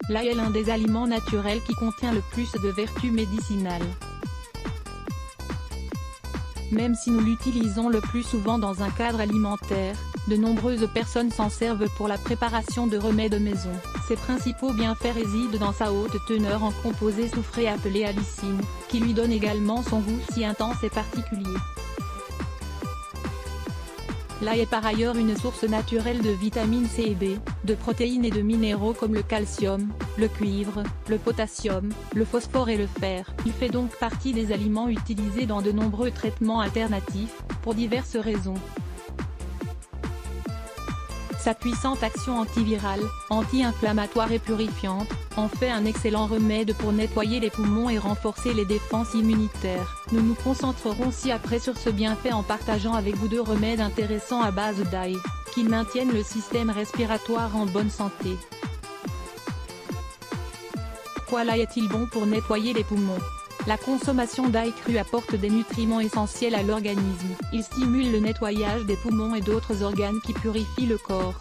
L'ail est l'un des aliments naturels qui contient le plus de vertus médicinales. Même si nous l'utilisons le plus souvent dans un cadre alimentaire, de nombreuses personnes s'en servent pour la préparation de remèdes maison. Ses principaux bienfaits résident dans sa haute teneur en composé soufré appelé allicine, qui lui donne également son goût si intense et particulier. L'ail est par ailleurs une source naturelle de vitamines C et B, de protéines et de minéraux comme le calcium, le cuivre, le potassium, le phosphore et le fer. Il fait donc partie des aliments utilisés dans de nombreux traitements alternatifs, pour diverses raisons. Sa puissante action antivirale, anti-inflammatoire et purifiante, en fait un excellent remède pour nettoyer les poumons et renforcer les défenses immunitaires. Nous nous concentrerons ci-après sur ce bienfait en partageant avec vous deux remèdes intéressants à base d'ail, qui maintiennent le système respiratoire en bonne santé. Pourquoi l'ail est-il bon pour nettoyer les poumons ? La consommation d'ail cru apporte des nutriments essentiels à l'organisme. Il stimule le nettoyage des poumons et d'autres organes qui purifient le corps.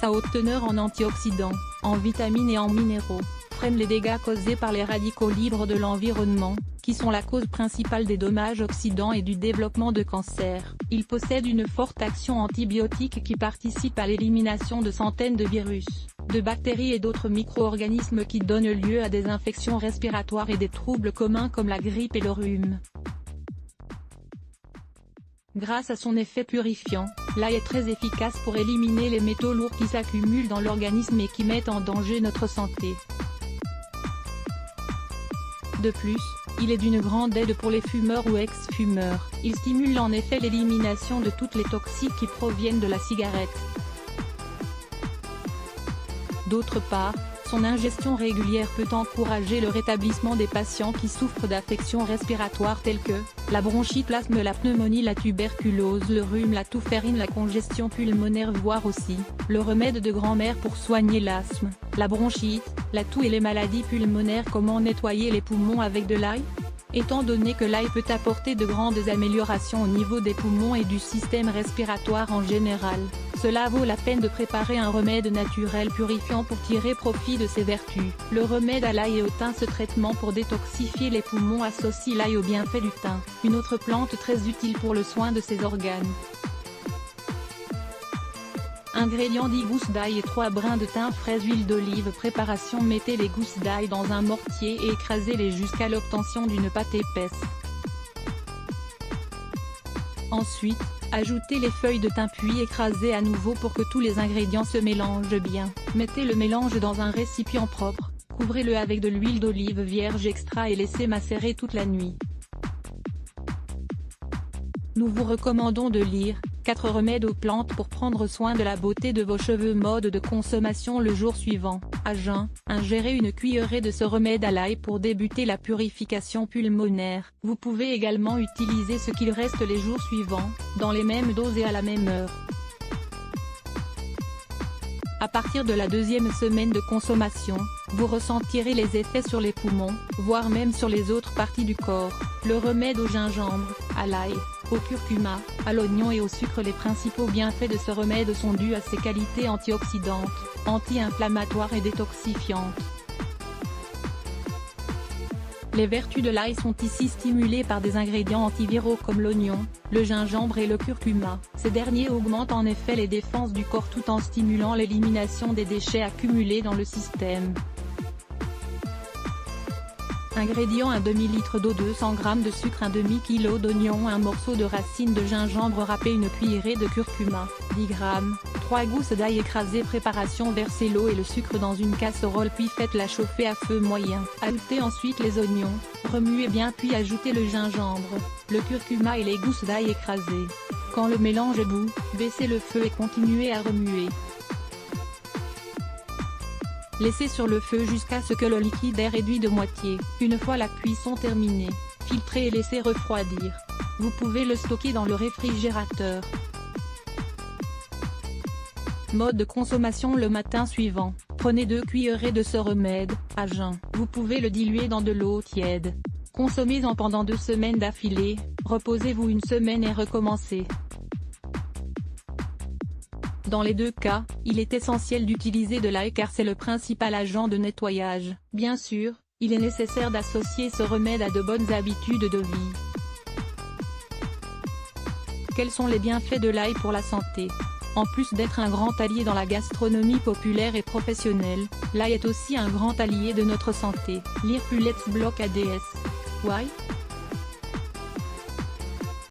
Sa haute teneur en antioxydants, en vitamines et en minéraux, freine les dégâts causés par les radicaux libres de l'environnement, qui sont la cause principale des dommages oxydants et du développement de cancer. Il possède une forte action antibiotique qui participe à l'élimination de centaines de virus, de bactéries et d'autres micro-organismes qui donnent lieu à des infections respiratoires et des troubles communs comme la grippe et le rhume. Grâce à son effet purifiant, l'ail est très efficace pour éliminer les métaux lourds qui s'accumulent dans l'organisme et qui mettent en danger notre santé. De plus, il est d'une grande aide pour les fumeurs ou ex-fumeurs. Il stimule en effet l'élimination de toutes les toxiques qui proviennent de la cigarette. D'autre part, son ingestion régulière peut encourager le rétablissement des patients qui souffrent d'affections respiratoires telles que la bronchite, l'asthme, la pneumonie, la tuberculose, le rhume, la toux ferine, la congestion pulmonaire, voire aussi le remède de grand-mère pour soigner l'asthme, la bronchite, la toux et les maladies pulmonaires. Comment nettoyer les poumons avec de l'ail ? Étant donné que l'ail peut apporter de grandes améliorations au niveau des poumons et du système respiratoire en général, cela vaut la peine de préparer un remède naturel purifiant pour tirer profit de ses vertus. Le remède à l'ail et au thym. Ce traitement pour détoxifier les poumons associe l'ail au bienfait du thym, une autre plante très utile pour le soin de ses organes. Ingrédients: 10 gousses d'ail et 3 brins de thym, fraise, huile d'olive. Préparation: mettez les gousses d'ail dans un mortier et écrasez-les jusqu'à l'obtention d'une pâte épaisse. Ensuite, ajoutez les feuilles de thym puis écrasez à nouveau pour que tous les ingrédients se mélangent bien. Mettez le mélange dans un récipient propre, couvrez-le avec de l'huile d'olive vierge extra et laissez macérer toute la nuit. Nous vous recommandons de lire 4 remèdes aux plantes pour prendre soin de la beauté de vos cheveux. Mode de consommation: le jour suivant, à jeun, ingérez une cuillerée de ce remède à l'ail pour débuter la purification pulmonaire. Vous pouvez également utiliser ce qu'il reste les jours suivants, dans les mêmes doses et à la même heure. À partir de la 2e semaine de consommation, vous ressentirez les effets sur les poumons, voire même sur les autres parties du corps. Le remède au gingembre, à l'ail, au curcuma, à l'oignon et au sucre. Les principaux bienfaits de ce remède sont dus à ses qualités antioxydantes, anti-inflammatoires et détoxifiantes. Les vertus de l'ail sont ici stimulées par des ingrédients antiviraux comme l'oignon, le gingembre et le curcuma. Ces derniers augmentent en effet les défenses du corps tout en stimulant l'élimination des déchets accumulés dans le système. Ingrédients: un demi-litre d'eau, 200 g de sucre, un demi-kilo d'oignon, un morceau de racine de gingembre râpé, une cuillerée de curcuma, 10 g, 3 gousses d'ail écrasées. Préparation: versez l'eau et le sucre dans une casserole puis faites-la chauffer à feu moyen. Ajoutez ensuite les oignons, remuez bien puis ajoutez le gingembre, le curcuma et les gousses d'ail écrasées. Quand le mélange est bout, baissez le feu et continuez à remuer. Laissez sur le feu jusqu'à ce que le liquide ait réduit de moitié. Une fois la cuisson terminée, filtrez et laissez refroidir. Vous pouvez le stocker dans le réfrigérateur. Mode de consommation: le matin suivant, prenez 2 cuillerées de ce remède, à jeun. Vous pouvez le diluer dans de l'eau tiède. Consommez-en pendant 2 semaines d'affilée, reposez-vous une semaine et recommencez. Dans les deux cas, il est essentiel d'utiliser de l'ail car c'est le principal agent de nettoyage. Bien sûr, il est nécessaire d'associer ce remède à de bonnes habitudes de vie. Quels sont les bienfaits de l'ail pour la santé? En plus d'être un grand allié dans la gastronomie populaire et professionnelle, l'ail est aussi un grand allié de notre santé. Lire plus Let's Block ADS. Why?